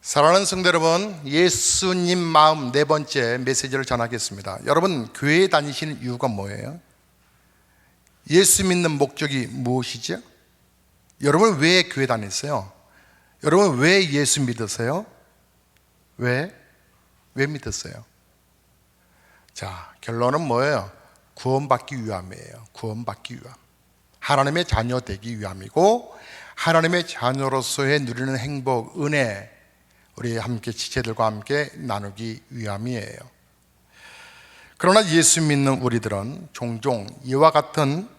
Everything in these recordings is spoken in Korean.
사랑하는 성도 여러분, 예수님 마음 네 번째 메시지를 전하겠습니다. 여러분, 교회에 다니시는 이유가 뭐예요? 예수 믿는 목적이 무엇이죠? 여러분 왜 교회 다니세요? 여러분 왜 예수 믿으세요? 왜 믿으세요? 자, 결론은 뭐예요? 구원받기 위함이에요. 구원받기 위함. 하나님의 자녀 되기 위함이고, 하나님의 자녀로서의 누리는 행복, 은혜, 우리 함께 지체들과 함께 나누기 위함이에요. 그러나 예수 믿는 우리들은 종종 이와 같은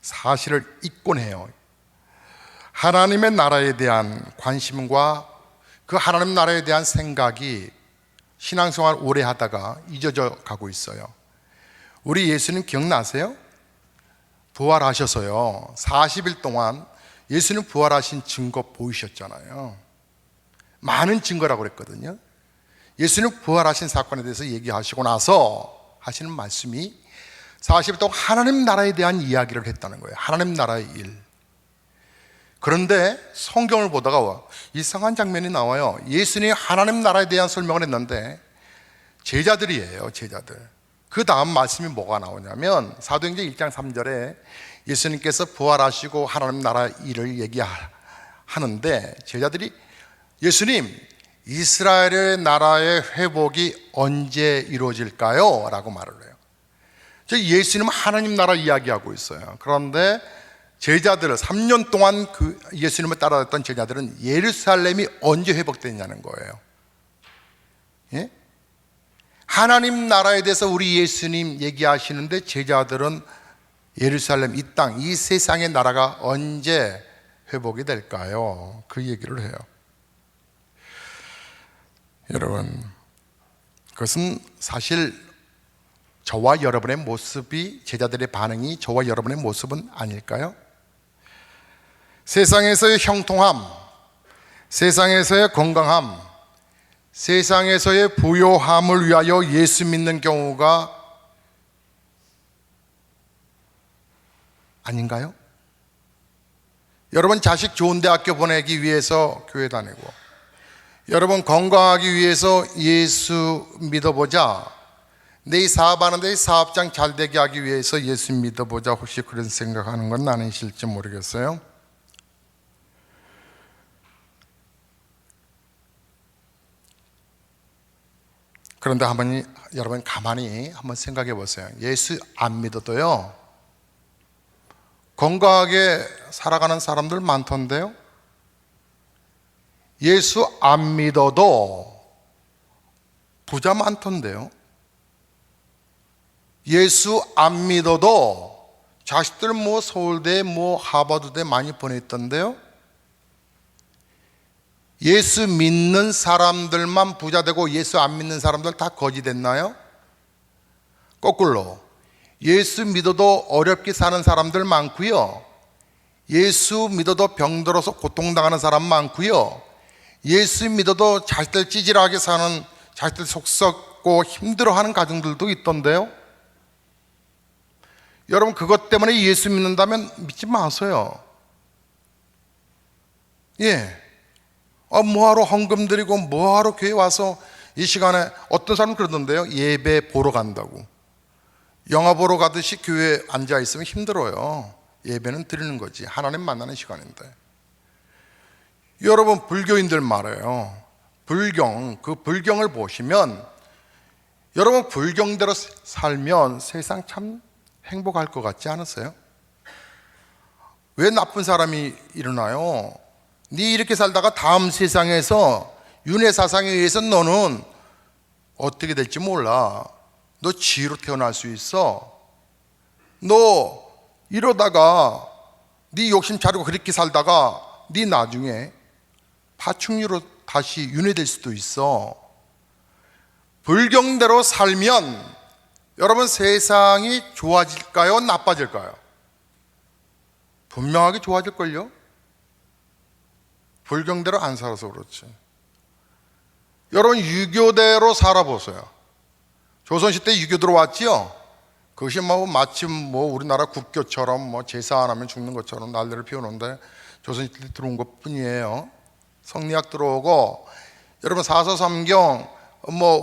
사실을 잊곤 해요. 하나님의 나라에 대한 관심과 그 하나님 나라에 대한 생각이 신앙생활 오래 하다가 잊어져 가고 있어요. 우리 예수님 기억나세요? 부활하셔서요 40일 동안 예수님 부활하신 증거 보이셨잖아요. 많은 증거라고 그랬거든요. 예수님 부활하신 사건에 대해서 얘기하시고 나서 하시는 말씀이 40일 동안 하나님 나라에 대한 이야기를 했다는 거예요. 하나님 나라의 일. 그런데 성경을 보다가 이상한 장면이 나와요. 예수님이 하나님 나라에 대한 설명을 했는데 제자들이에요. 제자들. 그 다음 말씀이 뭐가 나오냐면 사도행전 1장 3절에 예수님께서 부활하시고 하나님 나라 일을 얘기하는데 제자들이 예수님, 이스라엘의 나라의 회복이 언제 이루어질까요? 라고 말을 해요. 즉 예수님은 하나님 나라 이야기하고 있어요. 그런데 제자들 3년 동안 그 예수님을 따라갔던 제자들은 예루살렘이 언제 회복되냐는 거예요. 예? 하나님 나라에 대해서 우리 예수님 얘기하시는데 제자들은 예루살렘, 이 땅, 이 세상의 나라가 언제 회복이 될까요? 그 얘기를 해요. 여러분, 그것은 사실 저와 여러분의 모습이, 제자들의 반응이 저와 여러분의 모습은 아닐까요? 세상에서의 형통함, 세상에서의 건강함, 세상에서의 부요함을 위하여 예수 믿는 경우가 아닌가요? 여러분 자식 좋은 대학교 보내기 위해서 교회 다니고, 여러분 건강하기 위해서 예수 믿어보자, 내 사업하는데 이 사업장 잘 되게 하기 위해서 예수 믿어보자, 혹시 그런 생각하는 건 아니실지 모르겠어요. 그런데 여러분 가만히 한번 생각해 보세요. 예수 안 믿어도요 건강하게 살아가는 사람들 많던데요. 예수 안 믿어도 부자 많던데요. 예수 안 믿어도 자식들 서울대 하버드대 많이 보냈던데요. 예수 믿는 사람들만 부자 되고 예수 안 믿는 사람들 다 거지 됐나요? 거꾸로 예수 믿어도 어렵게 사는 사람들 많고요, 예수 믿어도 병들어서 고통당하는 사람 많고요, 예수 믿어도 자식들 찌질하게 사는, 자식들 속 썩고 힘들어하는 가정들도 있던데요. 여러분 그것 때문에 예수 믿는다면 믿지 마세요. 뭐하러 헌금 드리고 뭐하러 교회 와서 이 시간에, 어떤 사람은 그러던데요, 예배 보러 간다고. 영화 보러 가듯이 교회에 앉아 있으면 힘들어요. 예배는 드리는 거지, 하나님 만나는 시간인데. 여러분 불교인들 말해요. 그 불경을 보시면 여러분 불경대로 살면 세상 참 행복할 것 같지 않으세요? 왜 나쁜 사람이 일어나요? 네 이렇게 살다가 다음 세상에서 윤회사상에 의해서 너는 어떻게 될지 몰라. 너 쥐로 태어날 수 있어. 너 이러다가 네 욕심 차리고 그렇게 살다가 네 나중에 파충류로 다시 윤회될 수도 있어. 불경대로 살면 여러분 세상이 좋아질까요? 나빠질까요? 분명하게 좋아질걸요? 불경대로 안 살아서 그렇지. 여러분 유교대로 살아보세요. 조선시대 유교 들어왔지요? 그것이 마치 우리나라 국교처럼 제사 안 하면 죽는 것처럼 난리를 피우는데 조선시대 들어온 것 뿐이에요. 성리학 들어오고 여러분 사서삼경,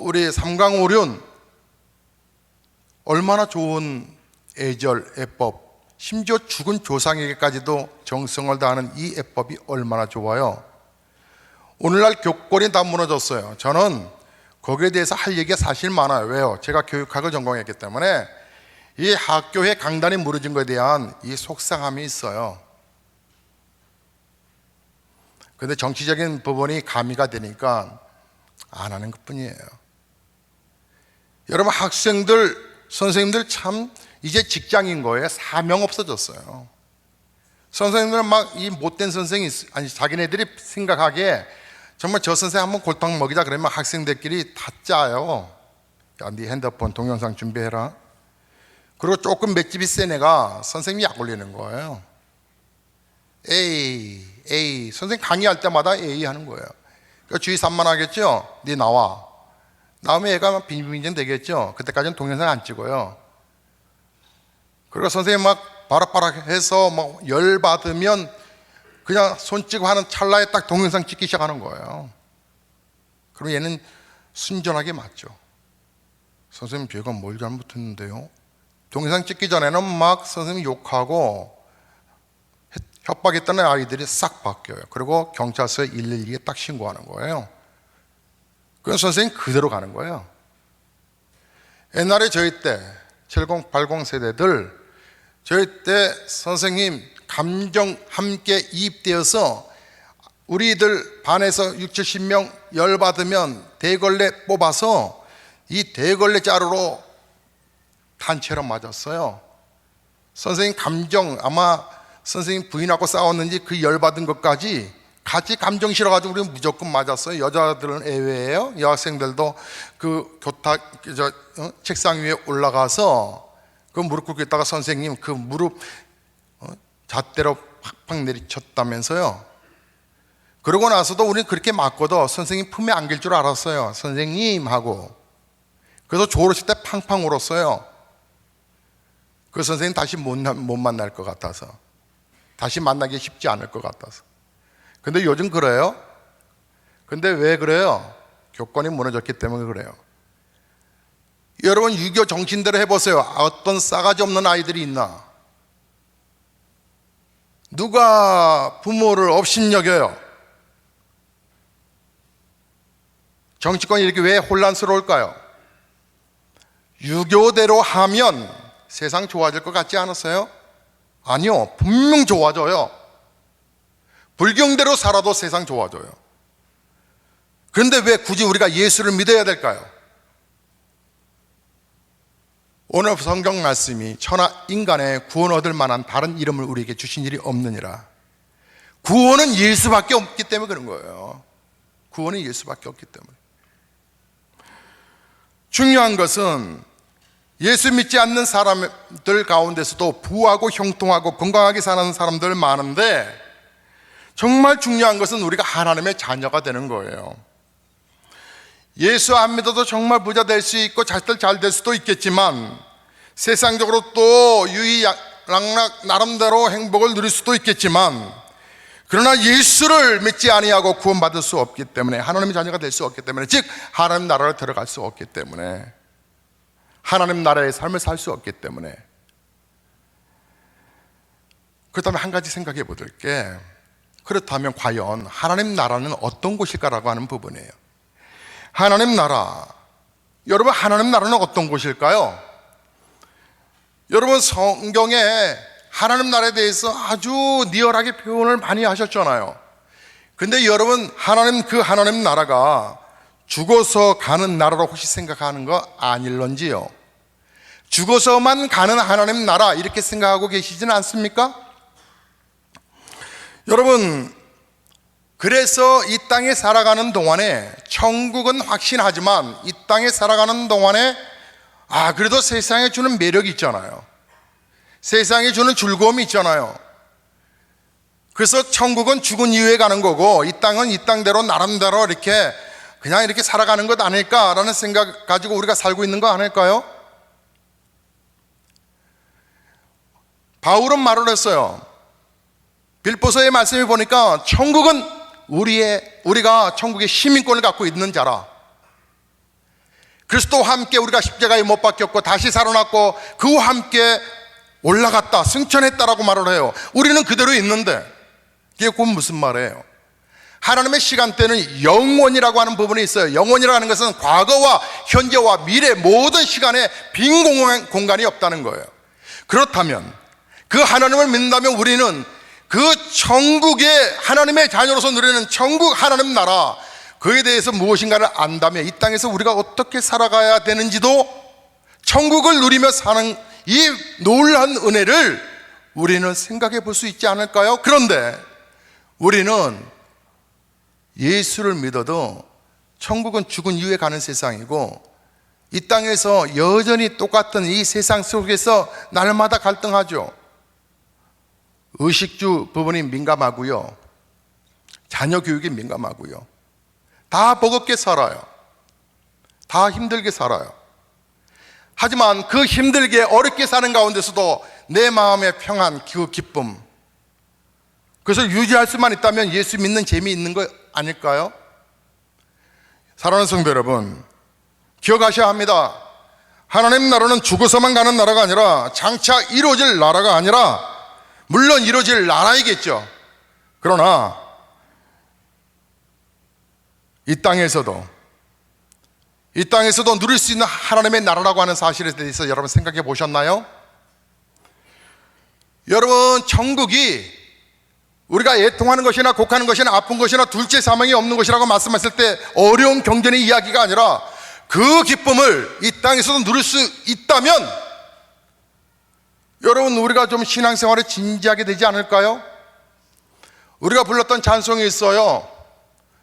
우리 삼강오륜 얼마나 좋은 애절, 애법, 심지어 죽은 조상에게까지도 정성을 다하는 이 애법이 얼마나 좋아요. 오늘날 교권이 다 무너졌어요. 저는 거기에 대해서 할 얘기가 사실 많아요. 왜요? 제가 교육학을 전공했기 때문에 이 학교의 강단이 무너진 것에 대한 이 속상함이 있어요. 그런데 정치적인 부분이 가미가 되니까 안 하는 것뿐이에요. 여러분 학생들, 선생님들 참 이제 직장인 거예요. 사명 없어졌어요. 선생님들은 막 이 못된 선생이 아니 자기네들이 생각하기에 정말 저 선생 한번 골탕 먹이자 그러면 학생들끼리 다 짜요. 야, 네 핸드폰 동영상 준비해라. 그리고 조금 맷집이 센 애가 선생님이 약 올리는 거예요. A 선생님 강의할 때마다 A 하는 거예요. 그러니까 주의 산만하겠죠. 네 나와. 나오면 애가 빈빈빈 되겠죠. 그때까지는 동영상 안 찍어요. 그리고 선생님 막 바락바락 해서 막 열받으면 그냥 손찌고 하는 찰나에 딱 동영상 찍기 시작하는 거예요. 그럼 얘는 순전하게 맞죠. 선생님 제가 뭘 잘못했는데요? 동영상 찍기 전에는 막 선생님 욕하고 협박했던 아이들이 싹 바뀌어요. 그리고 경찰서에 112에 딱 신고하는 거예요. 그럼 선생님 그대로 가는 거예요. 옛날에 저희 때 70, 80 세대들 저희 때 선생님 감정 함께 이입되어서 우리들 반에서 60, 70명 열받으면 대걸레 뽑아서 이 대걸레 자루로 단체로 맞았어요. 선생님 감정, 아마 선생님 부인하고 싸웠는지 그 열받은 것까지 같이 감정 실어가지고 우리는 무조건 맞았어요. 여자들은 예외예요. 여학생들도 그 책상 위에 올라가서 그 무릎 꿇고 있다가 선생님 그 무릎 잣대로 팍팍 내리쳤다면서요. 그러고 나서도 우리는 그렇게 맞고도 선생님 품에 안길 줄 알았어요. 선생님 하고. 그래서 졸업식 때 팡팡 울었어요. 그 선생님 다시 못 만날 것 같아서, 다시 만나기 쉽지 않을 것 같아서. 근데 요즘 그래요? 근데 왜 그래요? 교권이 무너졌기 때문에 그래요. 여러분 유교 정신대로 해보세요. 어떤 싸가지 없는 아이들이 있나? 누가 부모를 업신여겨요? 정치권이 이렇게 왜 혼란스러울까요? 유교대로 하면 세상 좋아질 것 같지 않았어요? 아니요, 분명 좋아져요. 불경대로 살아도 세상 좋아져요. 그런데 왜 굳이 우리가 예수를 믿어야 될까요? 오늘 성경 말씀이 천하 인간의 구원 얻을 만한 다른 이름을 우리에게 주신 일이 없느니라. 구원은 예수밖에 없기 때문에 그런 거예요. 구원은 예수밖에 없기 때문에. 중요한 것은 예수 믿지 않는 사람들 가운데서도 부하고 형통하고 건강하게 사는 사람들 많은데, 정말 중요한 것은 우리가 하나님의 자녀가 되는 거예요. 예수 안 믿어도 정말 부자 될 수 있고 자식들 잘 될 수도 있겠지만, 세상적으로 또 유의락락 나름대로 행복을 누릴 수도 있겠지만, 그러나 예수를 믿지 아니하고 구원받을 수 없기 때문에, 하나님의 자녀가 될 수 없기 때문에, 즉 하나님 나라를 들어갈 수 없기 때문에, 하나님 나라의 삶을 살 수 없기 때문에. 그렇다면 한 가지 생각해 보실 게, 그렇다면 과연 하나님 나라는 어떤 곳일까라고 하는 부분이에요. 하나님 나라, 여러분 하나님 나라는 어떤 곳일까요? 여러분 성경에 하나님 나라에 대해서 아주 리얼하게 표현을 많이 하셨잖아요. 근데 여러분 그 하나님 나라가 죽어서 가는 나라로 혹시 생각하는 거 아닐런지요? 죽어서만 가는 하나님 나라 이렇게 생각하고 계시지는 않습니까? 여러분, 그래서 이 땅에 살아가는 동안에, 천국은 확신하지만 이 땅에 살아가는 동안에 그래도 세상에 주는 매력이 있잖아요. 세상에 주는 즐거움이 있잖아요. 그래서 천국은 죽은 이후에 가는 거고, 이 땅은 이 땅대로 나름대로 이렇게 그냥 이렇게 살아가는 것 아닐까라는 생각 가지고 우리가 살고 있는 거 아닐까요? 바울은 말을 했어요. 빌보서의 말씀을 보니까 천국은 우리가 천국의 시민권을 갖고 있는 자라. 그리스도와 함께 우리가 십자가에 못 박혔고 다시 살아났고 그와 함께 올라갔다, 승천했다라고 말을 해요. 우리는 그대로 있는데 이게 곧 무슨 말이에요? 하나님의 시간대는 영원이라고 하는 부분이 있어요. 영원이라고 하는 것은 과거와 현재와 미래 모든 시간에 빈 공간이 없다는 거예요. 그렇다면 그 하나님을 믿는다면 우리는 그 천국의 하나님의 자녀로서 누리는 천국 하나님 나라, 그에 대해서 무엇인가를 안다면 이 땅에서 우리가 어떻게 살아가야 되는지도 천국을 누리며 사는 이 놀라운 은혜를 우리는 생각해 볼 수 있지 않을까요? 그런데 우리는 예수를 믿어도 천국은 죽은 이후에 가는 세상이고 이 땅에서 여전히 똑같은 이 세상 속에서 날마다 갈등하죠. 의식주 부분이 민감하고요, 자녀 교육이 민감하고요, 다 버겁게 살아요. 다 힘들게 살아요. 하지만 그 힘들게 어렵게 사는 가운데서도 내 마음의 평안, 그 기쁨, 그것을 유지할 수만 있다면 예수 믿는 재미 있는 거 아닐까요? 사랑하는 성도 여러분, 기억하셔야 합니다. 하나님 나라는 죽어서만 가는 나라가 아니라 장차 이루어질 나라가 아니라, 물론 이루어질 나라이겠죠. 그러나 이 땅에서도 누릴 수 있는 하나님의 나라라고 하는 사실에 대해서 여러분 생각해 보셨나요? 여러분, 천국이 우리가 애통하는 것이나 곡하는 것이나 아픈 것이나 둘째 사망이 없는 것이라고 말씀하실 때 어려운 경전의 이야기가 아니라 그 기쁨을 이 땅에서도 누릴 수 있다면 여러분, 우리가 좀 신앙생활에 진지하게 되지 않을까요? 우리가 불렀던 찬송이 있어요.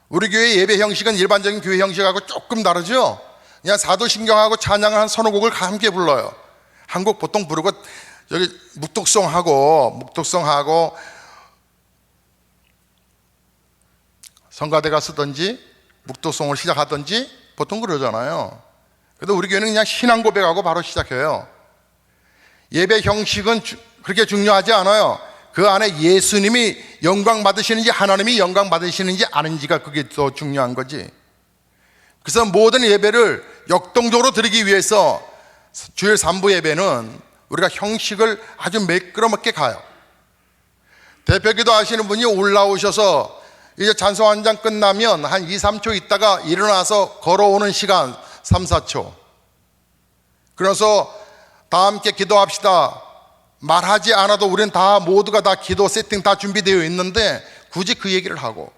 우리 교회 예배 형식은 일반적인 교회 형식하고 조금 다르죠. 그냥 사도신경하고 찬양을 한 서너 곡을 함께 불러요. 한 곡 보통 부르고 여기 묵독성하고 성가대가 쓰든지 묵독성을 시작하든지 보통 그러잖아요. 그래도 우리 교회는 그냥 신앙 고백하고 바로 시작해요. 예배 형식은 그렇게 중요하지 않아요. 그 안에 예수님이 영광 받으시는지 하나님이 영광 받으시는지 아는지가 그게 더 중요한 거지. 그래서 모든 예배를 역동적으로 드리기 위해서 주일 3부 예배는 우리가 형식을 아주 매끄럽게 가요. 대표기도 하시는 분이 올라오셔서 이제 찬송 한 장 끝나면 한 2, 3초 있다가 일어나서 걸어오는 시간 3, 4초. 그래서 다 함께 기도합시다. 말하지 않아도 우리는 다 모두가 다 기도 세팅 다 준비되어 있는데 굳이 그 얘기를 하고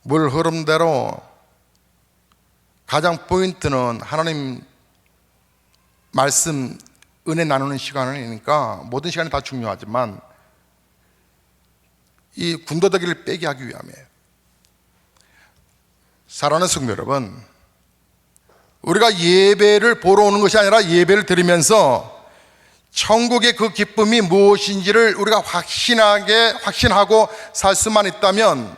물 흐름대로 가장 포인트는 하나님 말씀 은혜 나누는 시간이니까 모든 시간이 다 중요하지만 이 군더더기를 빼게 하기 위함이에요. 사랑하는 성도 여러분, 우리가 예배를 보러 오는 것이 아니라 예배를 드리면서 천국의 그 기쁨이 무엇인지를 우리가 확신하고 살 수만 있다면,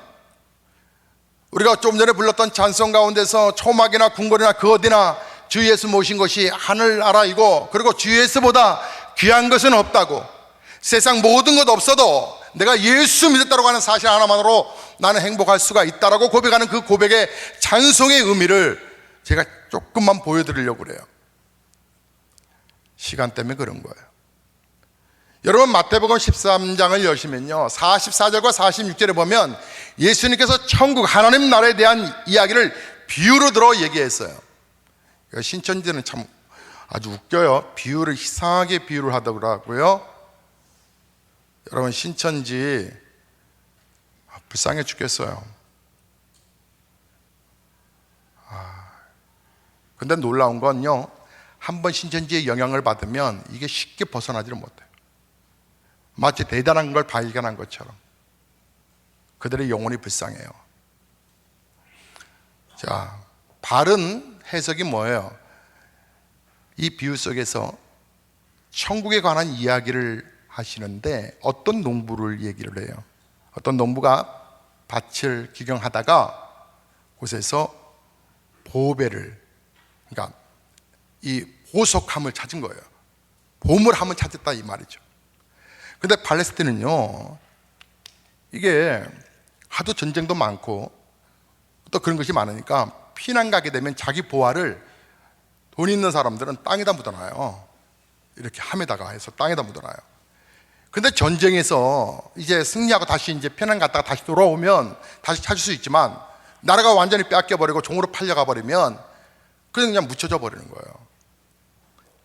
우리가 좀 전에 불렀던 찬송 가운데서 초막이나 궁궐이나 그 어디나 주 예수 모신 것이 하늘나라이고, 그리고 주 예수보다 귀한 것은 없다고, 세상 모든 것 없어도 내가 예수 믿었다고 하는 사실 하나만으로 나는 행복할 수가 있다라고 고백하는 그 고백의 찬송의 의미를 제가 조금만 보여드리려고 그래요. 시간 때문에 그런 거예요. 여러분, 마태복음 13장을 여시면요 44절과 46절에 보면 예수님께서 천국 하나님 나라에 대한 이야기를 비유로 들어 얘기했어요. 신천지는 참 아주 웃겨요. 비유를 이상하게 비유를 하더라고요. 여러분, 신천지 불쌍해 죽겠어요. 근데 놀라운 건요, 한번 신천지의 영향을 받으면 이게 쉽게 벗어나지를 못해요. 마치 대단한 걸 발견한 것처럼 그들의 영혼이 불쌍해요. 자, 바른 해석이 뭐예요? 이 비유 속에서 천국에 관한 이야기를 하시는데 어떤 농부를 얘기를 해요. 어떤 농부가 밭을 기경하다가 곳에서 보배를, 그러니까 이 보석함을 찾은 거예요. 보물함을 찾았다 이 말이죠. 근데 팔레스틴은요 이게 하도 전쟁도 많고 또 그런 것이 많으니까 피난 가게 되면 자기 보화를 돈 있는 사람들은 땅에다 묻어놔요. 이렇게 함에다가 해서 땅에다 묻어놔요. 근데 전쟁에서 이제 승리하고 다시 이제 피난 갔다가 다시 돌아오면 다시 찾을 수 있지만 나라가 완전히 뺏겨버리고 종으로 팔려가 버리면 그냥 묻혀져 버리는 거예요.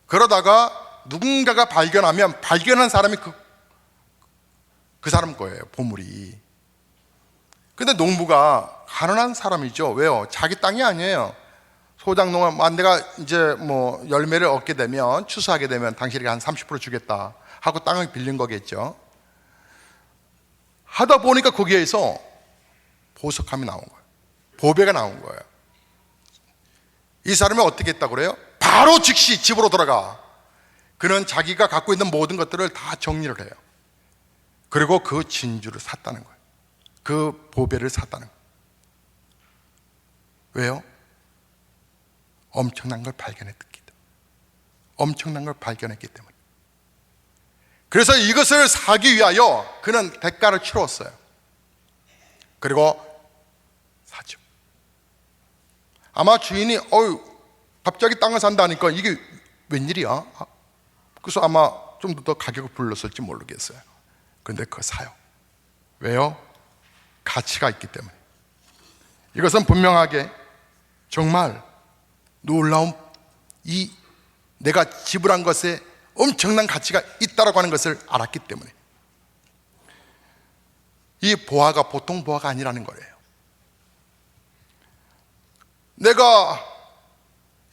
그러다가 누군가가 발견하면 발견한 사람이 그 사람 거예요, 보물이. 근데 농부가 가난한 사람이죠. 왜요? 자기 땅이 아니에요. 소작농은 내가 이제 뭐 열매를 얻게 되면, 추수하게 되면 당신에게 한 30% 주겠다 하고 땅을 빌린 거겠죠. 하다 보니까 거기에서 보석함이 나온 거예요. 보배가 나온 거예요. 이 사람이 어떻게 했다고 그래요? 바로 즉시 집으로 돌아가. 그는 자기가 갖고 있는 모든 것들을 다 정리를 해요. 그리고 그 진주를 샀다는 거예요. 그 보배를 샀다는 거예요. 왜요? 엄청난 걸 발견했기 때문에. 엄청난 걸 발견했기 때문에. 그래서 이것을 사기 위하여 그는 대가를 치렀어요. 그리고 사죠. 아마 주인이 갑자기 땅을 산다니까 이게 웬일이야? 그래서 아마 좀 더 가격을 불렀을지 모르겠어요. 그런데 그거 사요. 왜요? 가치가 있기 때문에. 이것은 분명하게 정말 놀라운 이 내가 지불한 것에 엄청난 가치가 있다라고 하는 것을 알았기 때문에. 이 보화가 보통 보화가 아니라는 거예요. 내가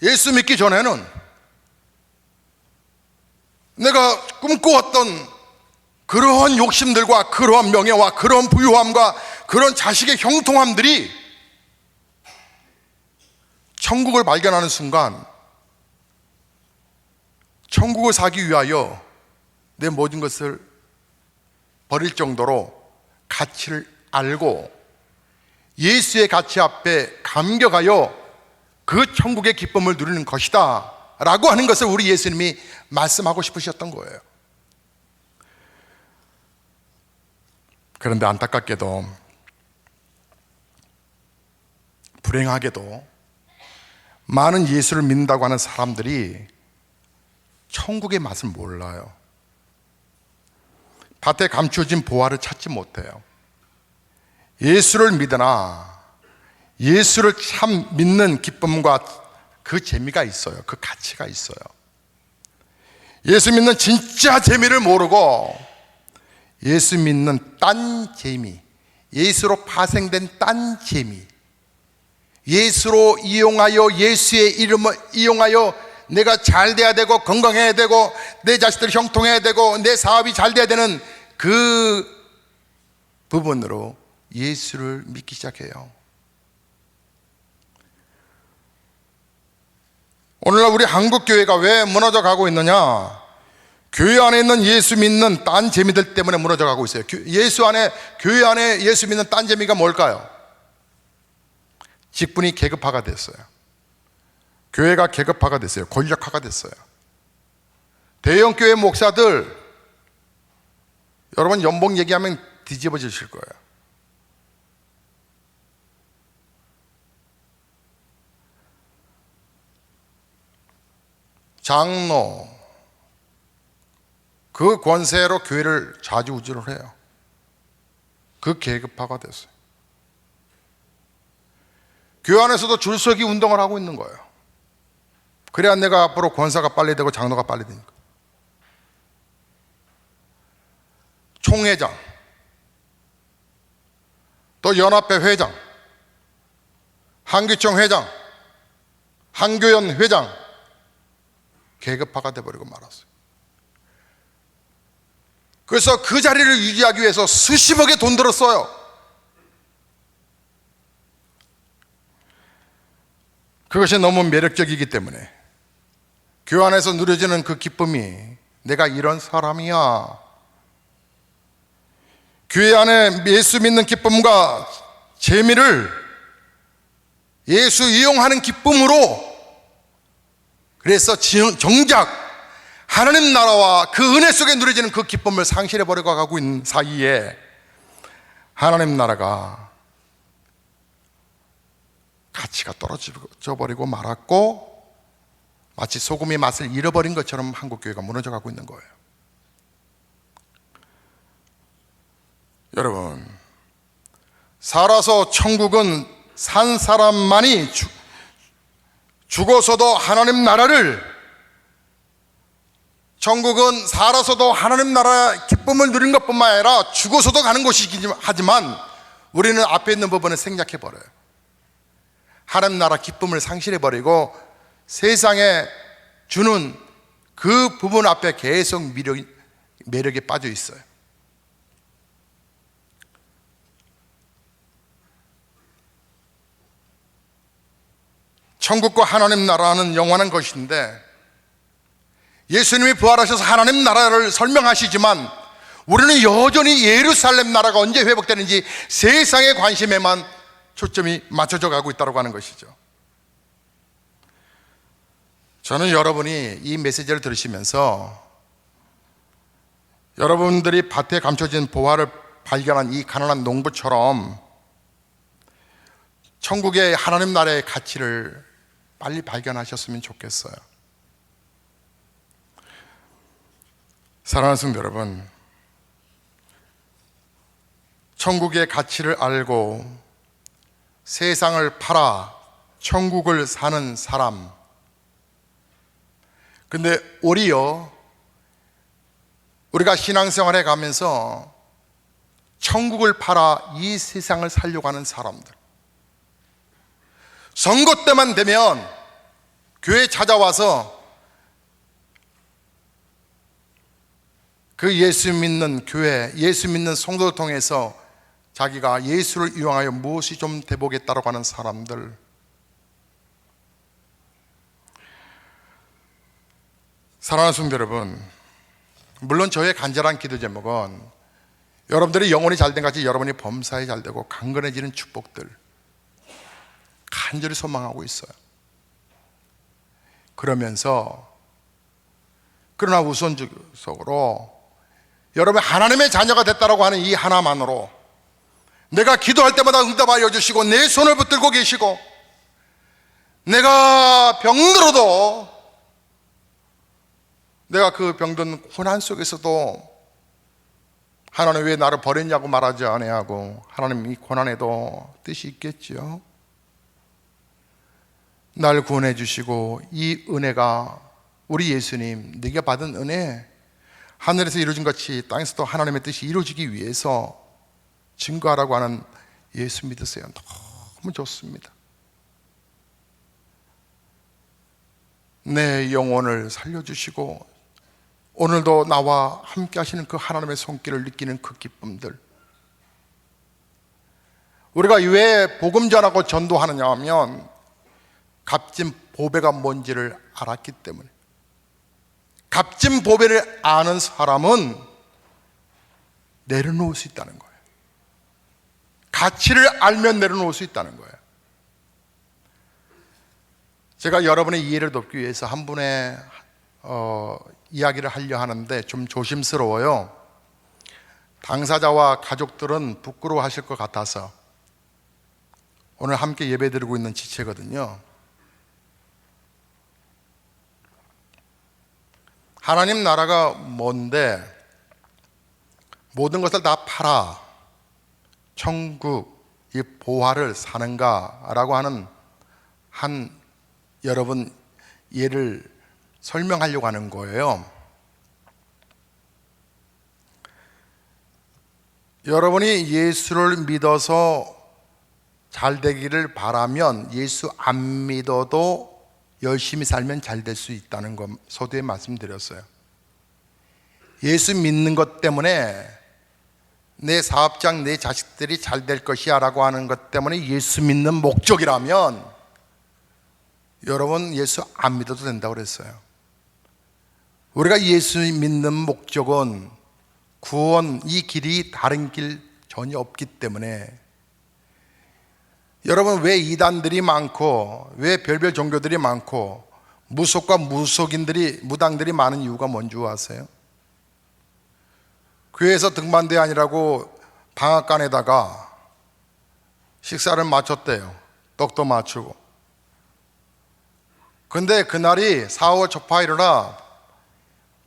예수 믿기 전에는 내가 꿈꿔왔던 그러한 욕심들과 그러한 명예와 그러한 부유함과 그런 자식의 형통함들이 천국을 발견하는 순간 천국을 사기 위하여 내 모든 것을 버릴 정도로 가치를 알고 예수의 가치 앞에 감격하여 그 천국의 기쁨을 누리는 것이다 라고 하는 것을 우리 예수님이 말씀하고 싶으셨던 거예요. 그런데 안타깝게도 불행하게도 많은 예수를 믿는다고 하는 사람들이 천국의 맛을 몰라요. 밭에 감추어진 보화를 찾지 못해요. 예수를 믿으나 예수를 참 믿는 기쁨과 그 재미가 있어요. 그 가치가 있어요. 예수 믿는 진짜 재미를 모르고 예수 믿는 딴 재미, 예수로 파생된 딴 재미, 예수로 이용하여 예수의 이름을 이용하여 내가 잘 돼야 되고 건강해야 되고 내 자식들이 형통해야 되고 내 사업이 잘 돼야 되는 그 부분으로 예수를 믿기 시작해요. 오늘날 우리 한국교회가 왜 무너져 가고 있느냐? 교회 안에 있는 예수 믿는 딴 재미들 때문에 무너져 가고 있어요. 교회 안에 예수 믿는 딴 재미가 뭘까요? 직분이 계급화가 됐어요. 교회가 계급화가 됐어요. 권력화가 됐어요. 대형교회 목사들 여러분 연봉 얘기하면 뒤집어지실 거예요. 장로 그 권세로 교회를 좌지우지를 해요. 그 계급화가 됐어요. 교회 안에서도 줄서기 운동을 하고 있는 거예요. 그래야 내가 앞으로 권사가 빨리 되고 장로가 빨리 되니까. 총회장, 또 연합회 회장, 한교총 회장, 한교연 회장, 계급화가 돼버리고 말았어요. 그래서 그 자리를 유지하기 위해서 수십억의 돈 들었어요. 그것이 너무 매력적이기 때문에 교회 안에서 누려지는 그 기쁨이 내가 이런 사람이야. 교회 안에 예수 믿는 기쁨과 재미를 예수 이용하는 기쁨으로, 그래서 정작 하나님 나라와 그 은혜 속에 누려지는 그 기쁨을 상실해버리고 가고 있는 사이에 하나님 나라가 가치가 떨어져 버리고 말았고 마치 소금이 맛을 잃어버린 것처럼 한국교회가 무너져가고 있는 거예요. 여러분, 살아서 천국은 산 사람만이 죽어서도 하나님 나라를, 천국은 살아서도 하나님 나라 기쁨을 누린 것뿐만 아니라 죽어서도 가는 곳이긴 하지만 우리는 앞에 있는 부분을 생략해 버려요. 하나님 나라 기쁨을 상실해 버리고 세상에 주는 그 부분 앞에 계속 매력에 빠져 있어요. 천국과 하나님 나라는 영원한 것인데 예수님이 부활하셔서 하나님 나라를 설명하시지만 우리는 여전히 예루살렘 나라가 언제 회복되는지 세상의 관심에만 초점이 맞춰져 가고 있다고 하는 것이죠. 저는 여러분이 이 메시지를 들으시면서 여러분들이 밭에 감춰진 보화를 발견한 이 가난한 농부처럼 천국의 하나님 나라의 가치를 빨리 발견하셨으면 좋겠어요. 사랑하는 성도 여러분, 천국의 가치를 알고 세상을 팔아 천국을 사는 사람, 근데 오히려 우리가 신앙생활에 가면서 천국을 팔아 이 세상을 살려고 하는 사람들, 선거 때만 되면 교회에 찾아와서 그 예수 믿는 교회, 예수 믿는 성도를 통해서 자기가 예수를 이용하여 무엇이 좀 돼보겠다고 하는 사람들, 사랑하는 성도 여러분, 물론 저의 간절한 기도 제목은 여러분들이 영혼이 잘된 같이 여러분이 범사에 잘되고 강건해지는 축복들 간절히 소망하고 있어요. 그러나 우선적으로 여러분 하나님의 자녀가 됐다고 하는 이 하나만으로 내가 기도할 때마다 응답하여 주시고 내 손을 붙들고 계시고 내가 병들어도 내가 그 병든 고난 속에서도 하나님 왜 나를 버렸냐고 말하지 아니하고 하나님 이 고난에도 뜻이 있겠지요. 날 구원해 주시고 이 은혜가 우리 예수님 네가 받은 은혜 하늘에서 이루어진 같이 땅에서도 하나님의 뜻이 이루어지기 위해서 증거하라고 하는 예수 믿으세요. 너무 좋습니다. 내 영혼을 살려주시고 오늘도 나와 함께 하시는 그 하나님의 손길을 느끼는 그 기쁨들, 우리가 왜 복음 전하고 전도하느냐 하면 값진 보배가 뭔지를 알았기 때문에, 값진 보배를 아는 사람은 내려놓을 수 있다는 거예요. 가치를 알면 내려놓을 수 있다는 거예요. 제가 여러분의 이해를 돕기 위해서 한 분의 이야기를 하려 하는데 좀 조심스러워요. 당사자와 가족들은 부끄러워하실 것 같아서 오늘 함께 예배드리고 있는 지체거든요. 하나님 나라가 뭔데 모든 것을 다 팔아 천국 이 보화를 사는가라고 하는 여러분 예를 설명하려고 하는 거예요. 여러분이 예수를 믿어서 잘 되기를 바라면 예수 안 믿어도 열심히 살면 잘 될 수 있다는 것 서두에 말씀드렸어요. 예수 믿는 것 때문에 내 사업장, 내 자식들이 잘 될 것이야 라고 하는 것 때문에 예수 믿는 목적이라면 여러분 예수 안 믿어도 된다고 그랬어요. 우리가 예수 믿는 목적은 구원, 이 길이 다른 길 전혀 없기 때문에 여러분 왜 이단들이 많고 왜 별별 종교들이 많고 무속과 무당들이 많은 이유가 뭔지 아세요? 교회에서 등반대 아니라고 방앗간에다가 식사를 마쳤대요. 떡도 맞추고. 근데 그날이 4월 초파일이라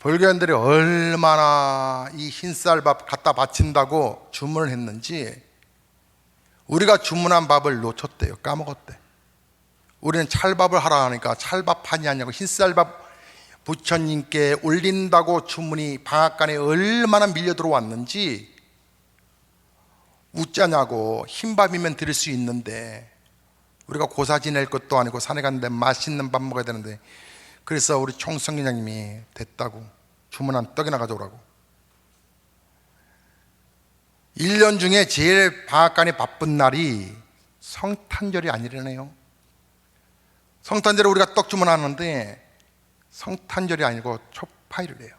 불교인들이 얼마나 이 흰쌀밥 갖다 바친다고 주문을 했는지 우리가 주문한 밥을 놓쳤대요. 까먹었대. 우리는 찰밥을 하라 하니까 찰밥판이 아니고 흰쌀밥 부처님께 올린다고 주문이 방앗간에 얼마나 밀려 들어왔는지 웃자냐고. 흰밥이면 드릴 수 있는데 우리가 고사 지낼 것도 아니고 산에 갔는데 맛있는 밥 먹어야 되는데, 그래서 우리 총성회장님이 됐다고 주문한 떡이나 가져오라고. 1년 중에 제일 방앗간이 바쁜 날이 성탄절이 아니라네요. 성탄절에 우리가 떡 주문하는데 성탄절이 아니고 초파일이래요.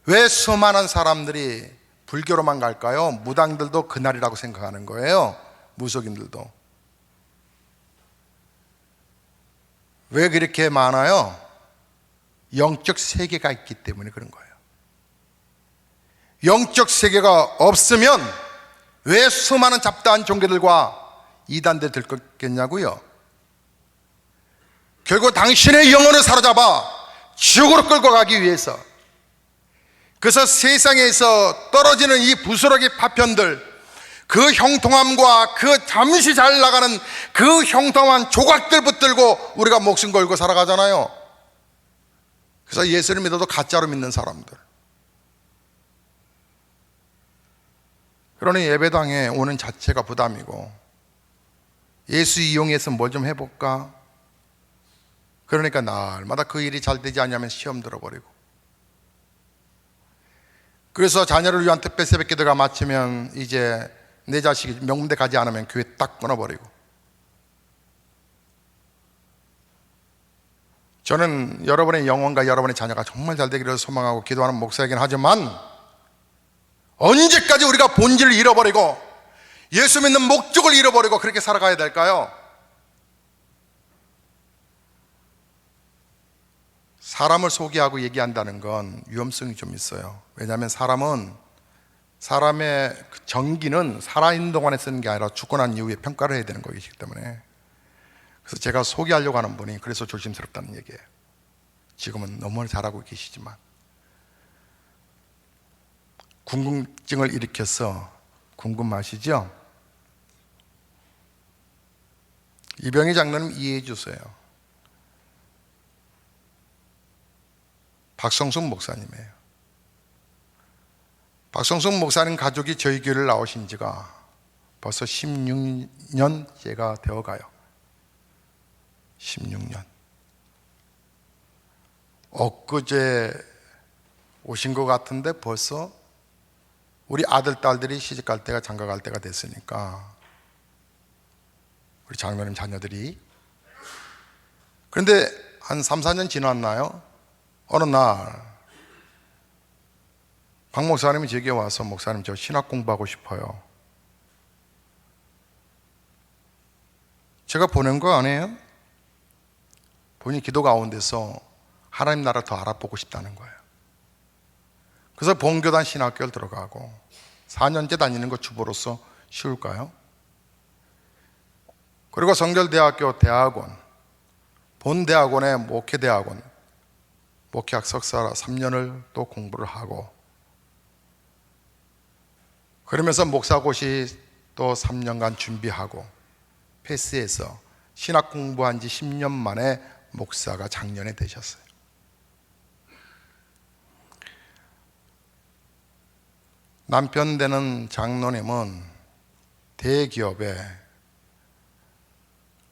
왜 수많은 사람들이 불교로만 갈까요? 무당들도 그날이라고 생각하는 거예요. 무속인들도. 왜 그렇게 많아요? 영적 세계가 있기 때문에 그런 거예요. 영적 세계가 없으면 왜 수많은 잡다한 종교들과 이단들 들겠냐고요? 결국 당신의 영혼을 사로잡아 지옥으로 끌고 가기 위해서. 그래서 세상에서 떨어지는 이 부스러기 파편들, 그 형통함과 그 잠시 잘 나가는 그 형통한 조각들 붙들고 우리가 목숨 걸고 살아가잖아요. 그래서 예수를 믿어도 가짜로 믿는 사람들. 그러니 예배당에 오는 자체가 부담이고, 예수 이용해서 뭘 좀 해볼까? 그러니까 날마다 그 일이 잘 되지 않냐면 시험 들어버리고, 그래서 자녀를 위한 특별 새벽 기도가 마치면 이제 내 자식이 명문대 가지 않으면 교회 딱 끊어버리고. 저는 여러분의 영혼과 여러분의 자녀가 정말 잘 되기를 소망하고 기도하는 목사이긴 하지만, 언제까지 우리가 본질을 잃어버리고 예수 믿는 목적을 잃어버리고 그렇게 살아가야 될까요? 사람을 소개하고 얘기한다는 건 위험성이 좀 있어요. 왜냐하면 사람의 정기는 살아있는 동안에 쓰는 게 아니라 죽고 난 이후에 평가를 해야 되는 것이기 때문에. 그래서 제가 소개하려고 하는 분이 그래서 조심스럽다는 얘기예요. 지금은 너무 잘하고 계시지만 궁금증을 일으켜서 궁금하시죠? 이병희 장로님 이해해 주세요. 박성숙 목사님이에요. 박성숙 목사님 가족이 저희 교회를 나오신 지가 벌써 16년째가 되어가요. 16년. 엊그제 오신 것 같은데 벌써 우리 아들, 딸들이 시집갈 때가 장가갈 때가 됐으니까, 우리 장로님 자녀들이. 그런데 한 3, 4년 지났나요? 어느 날 박 목사님이 제게 와서, 목사님 저 신학 공부하고 싶어요. 제가 보낸 거 아니에요? 본인 기도 가운데서 하나님 나라 더 알아보고 싶다는 거예요. 그래서 본교단 신학교를 들어가고 4년째 다니는 거 주부로서 쉬울까요? 그리고 성결대학교 대학원, 본대학원의 목회대학원, 목회학 석사 3년을 또 공부를 하고, 그러면서 목사고시 또 3년간 준비하고 패스해서 신학 공부한 지 10년 만에 목사가 작년에 되셨어요. 남편 되는 장로님은 대기업의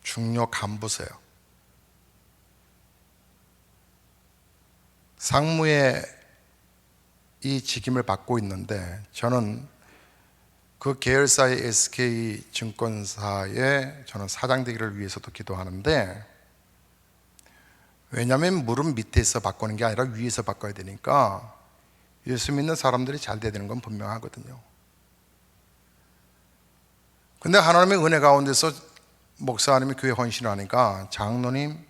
중요 간부세요. 상무의 이 직임을 받고 있는데, 저는 그 계열사의 SK증권사에 저는 사장 되기를 위해서도 기도하는데, 왜냐하면 무릎 밑에서 바꾸는 게 아니라 위에서 바꿔야 되니까 예수 믿는 사람들이 잘 돼야 되는 건 분명하거든요. 근데 하나님의 은혜 가운데서 목사님이 교회 헌신하니까, 장로님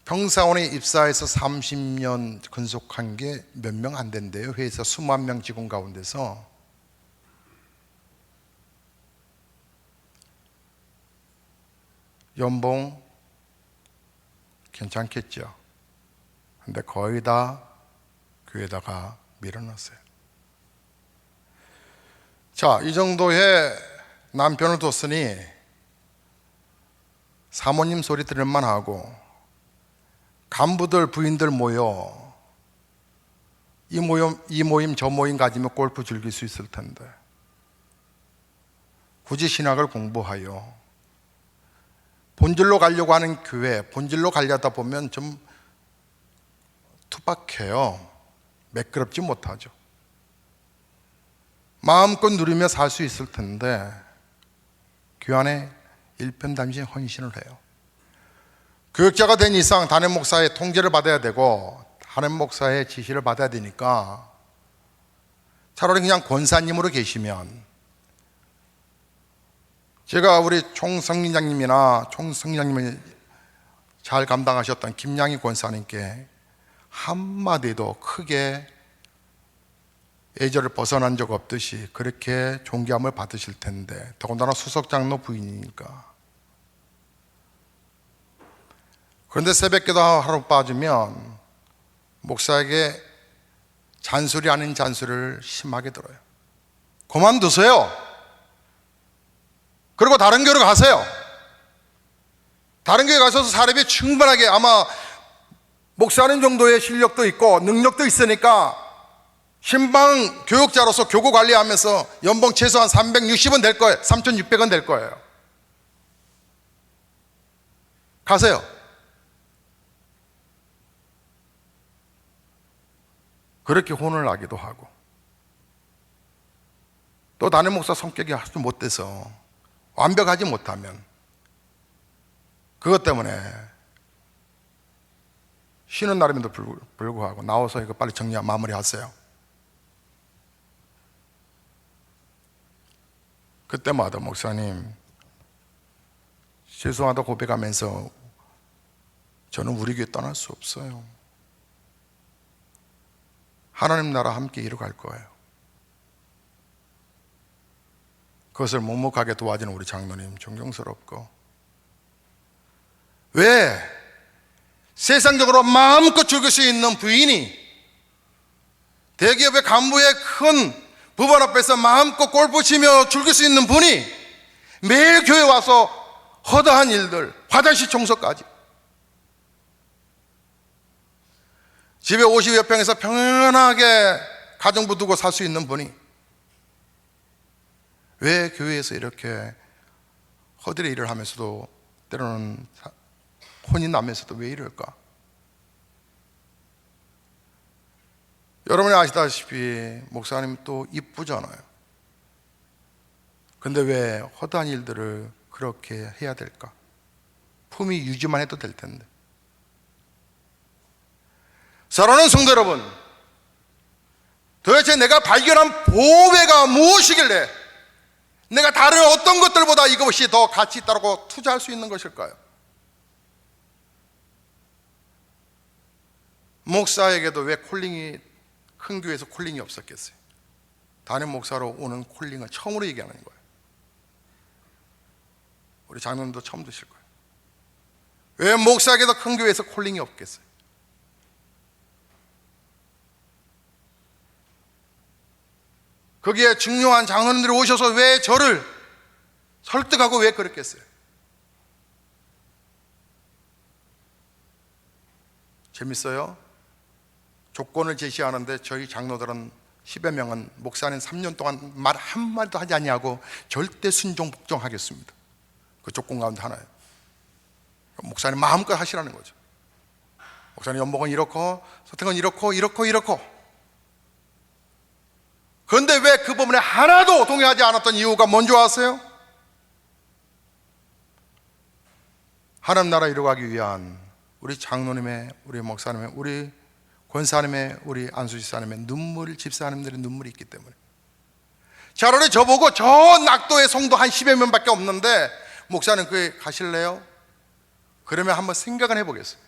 평사원에 입사해서 30년 근속한 게 몇 명 안 된대요. 회사 수만 명 직원 가운데서. 연봉 괜찮겠죠. 근데 거의 다 교회에다가 밀어넣었어요. 자, 이 정도의 남편을 뒀으니 사모님 소리 들을만 하고 간부들 부인들 모여 이 모임 저 모임 가지면 골프 즐길 수 있을 텐데 굳이 신학을 공부하여 본질로 가려고 하는 교회, 본질로 가려다 보면 좀 투박해요. 매끄럽지 못하죠. 마음껏 누리며 살 수 있을 텐데 교회 일편단심 헌신을 해요. 교육자가 된 이상 담임 목사의 통제를 받아야 되고 담임 목사의 지시를 받아야 되니까 차라리 그냥 권사님으로 계시면, 제가 우리 총성리장님이나 총성리장님을 잘 감당하셨던 김양희 권사님께 한마디도 크게 예절을 벗어난 적 없듯이 그렇게 존경함을 받으실 텐데, 더군다나 수석장로 부인이니까. 그런데 새벽기도 하루 빠지면 목사에게 잔소리 아닌 잔소리를 심하게 들어요. 그만두세요. 그리고 다른 교회로 가세요. 다른 교회 가셔서 사례비 충분하게, 아마 목사님 정도의 실력도 있고 능력도 있으니까 신방 교육자로서 교구 관리하면서 연봉 최소한 360원 될 거예요. 3,600원 될 거예요. 가세요. 그렇게 혼을 나기도 하고, 또 담임 목사 성격이 아주 못돼서 완벽하지 못하면 그것 때문에 쉬는 날임에도 불구하고 나와서 이거 빨리 정리하고 마무리하세요. 그때마다 목사님 죄송하다 고백하면서 저는 우리 교회 떠날 수 없어요. 하나님 나라 함께 이루어갈 거예요. 그것을 묵묵하게 도와주는 우리 장로님 존경스럽고, 왜 세상적으로 마음껏 즐길 수 있는 부인이 대기업의 간부의 큰 부관 앞에서 마음껏 골프 치며 즐길 수 있는 분이 매일 교회 와서 허다한 일들, 화장실 청소까지, 집에 50여 평에서 평안하게 가정부 두고 살 수 있는 분이 왜 교회에서 이렇게 허들의 일을 하면서도 때로는 혼이 나면서도 왜 이럴까? 여러분이 아시다시피 목사님 또 이쁘잖아요. 근데 왜 허다한 일들을 그렇게 해야 될까? 품위 유지만 해도 될 텐데. 사랑하는 성도 여러분, 도대체 내가 발견한 보배가 무엇이길래 내가 다른 어떤 것들보다 이것이 더 가치 있다고 투자할 수 있는 것일까요? 목사에게도 왜 콜링이, 큰 교회에서 콜링이 없었겠어요? 담임 목사로 오는 콜링을 처음으로 얘기하는 거예요. 우리 장로님도 처음 드실 거예요. 왜 목사에게도 큰 교회에서 콜링이 없겠어요? 거기에 중요한 장로님들이 오셔서 왜 저를 설득하고 왜 그랬겠어요? 재밌어요? 조건을 제시하는데 저희 장로들은 10여 명은 목사님 3년 동안 말 한마디도 하지 아니하고 절대 순종 복종하겠습니다. 그 조건 가운데 하나예요. 목사님 마음껏 하시라는 거죠. 목사님 연봉은 이렇고 소택은 이렇고 그런데 왜 그 부분에 하나도 동의하지 않았던 이유가 뭔지 아세요? 하나님 나라 이루어가기 위한 우리 장로님의, 우리 목사님의, 우리 권사님의, 우리 안수집사님의 눈물, 집사님들의 눈물이 있기 때문에. 차라리 저보고 저 낙도의 성도 한 10여 명밖에 없는데 목사님 그에 가실래요? 그러면 한번 생각은 해보겠어요.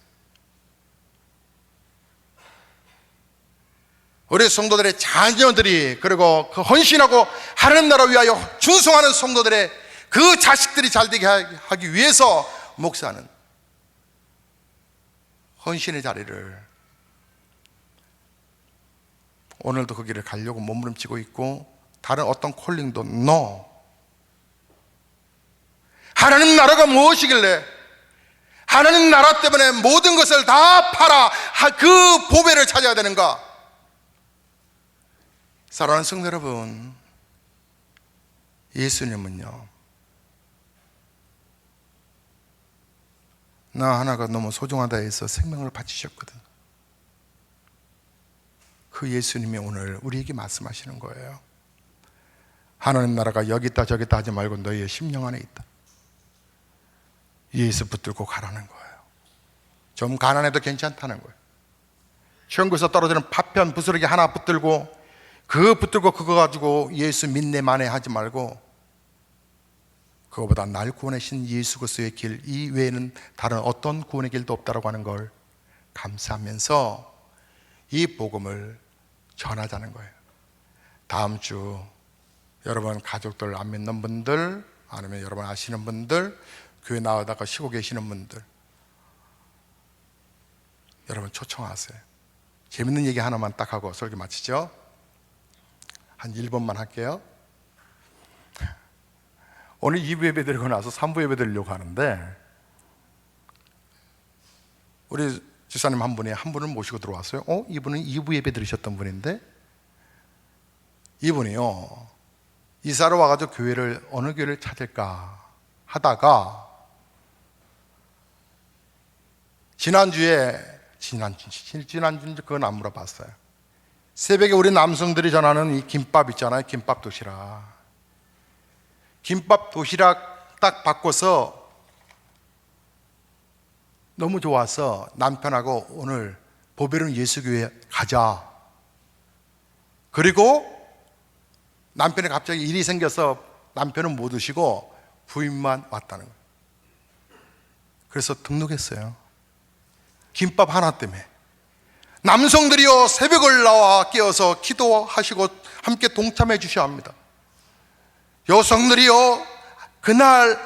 우리 성도들의 자녀들이, 그리고 그 헌신하고 하나님 나라 위하여 충성하는 성도들의 그 자식들이 잘 되게 하기 위해서 목사는 헌신의 자리를 오늘도 그 길을 가려고 몸부림치고 있고, 다른 어떤 콜링도 NO. 하나님 나라가 무엇이길래 하나님 나라 때문에 모든 것을 다 팔아 그 보배를 찾아야 되는가? 사랑하는 성도 여러분, 예수님은요, 나 하나가 너무 소중하다 해서 생명을 바치셨거든. 그 예수님이 오늘 우리에게 말씀하시는 거예요. 하나님 나라가 여기 있다 저기 있다 하지 말고 너희의 심령 안에 있다. 예수 붙들고 가라는 거예요. 좀 가난해도 괜찮다는 거예요. 천국에서 떨어지는 파편 부스러기 하나 붙들고 그거 가지고 예수 믿네 만에 하지 말고, 그거보다 날 구원하신 예수 그리스도의 길 이외에는 다른 어떤 구원의 길도 없다라고 하는 걸 감사하면서 이 복음을 전하자는 거예요. 다음 주 여러분 가족들 안 믿는 분들, 아니면 여러분 아시는 분들, 교회 나오다가 쉬고 계시는 분들, 여러분 초청하세요. 재밌는 얘기 하나만 딱 하고 설교 마치죠. 한 1번만 할게요. 오늘 2부 예배 드리고 나서 3부 예배 드리려고 하는데, 우리 집사님 한 분을 모시고 들어왔어요. 이분은 2부 예배 드리셨던 분인데, 이분이요, 이사를 와가지고 어느 교회를 찾을까 하다가 지난주인지 그건 안 물어봤어요. 새벽에 우리 남성들이 전하는 이 김밥 있잖아요. 김밥 도시락. 김밥 도시락 딱 바꿔서 너무 좋아서 남편하고 오늘 보배로운 예수교회 가자. 그리고 남편이 갑자기 일이 생겨서 남편은 못 오시고 부인만 왔다는 거예요. 그래서 등록했어요. 김밥 하나 때문에. 남성들이요, 새벽을 나와 깨어서 기도하시고 함께 동참해 주셔야 합니다. 여성들이요, 그날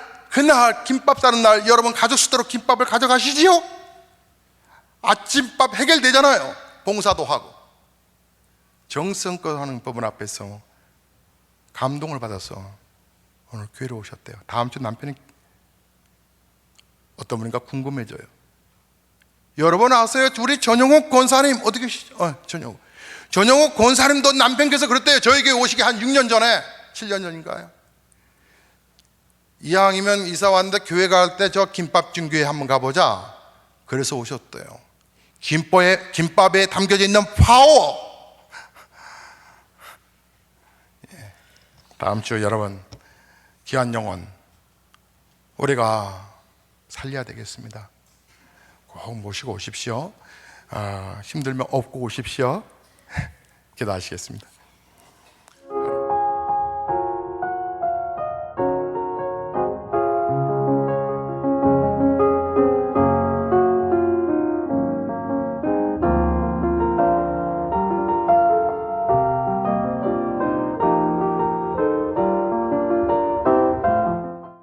김밥 싸는 날 여러분 가족 수대로 김밥을 가져가시지요. 아침밥 해결되잖아요. 봉사도 하고. 정성껏 하는 법원 앞에서 감동을 받아서 오늘 교회로 오셨대요. 다음 주 남편이 어떤 분인가 궁금해져요. 여러분 아세요? 우리 전영욱 권사님 어떻게 계시죠? 전영욱 권사님도 남편께서 그랬대요. 저희 교회 오시기 한 6년 전에, 7년 전인가요? 이왕이면 이사 왔는데 교회 갈 때 저 김밥준 교회 한번 가보자. 그래서 오셨대요. 김밥에 담겨져 있는 파워. 다음 주 여러분 귀한 영혼 우리가 살려야 되겠습니다. 꼭 모시고 오십시오. 힘들면 업고 오십시오. 기도하시겠습니다.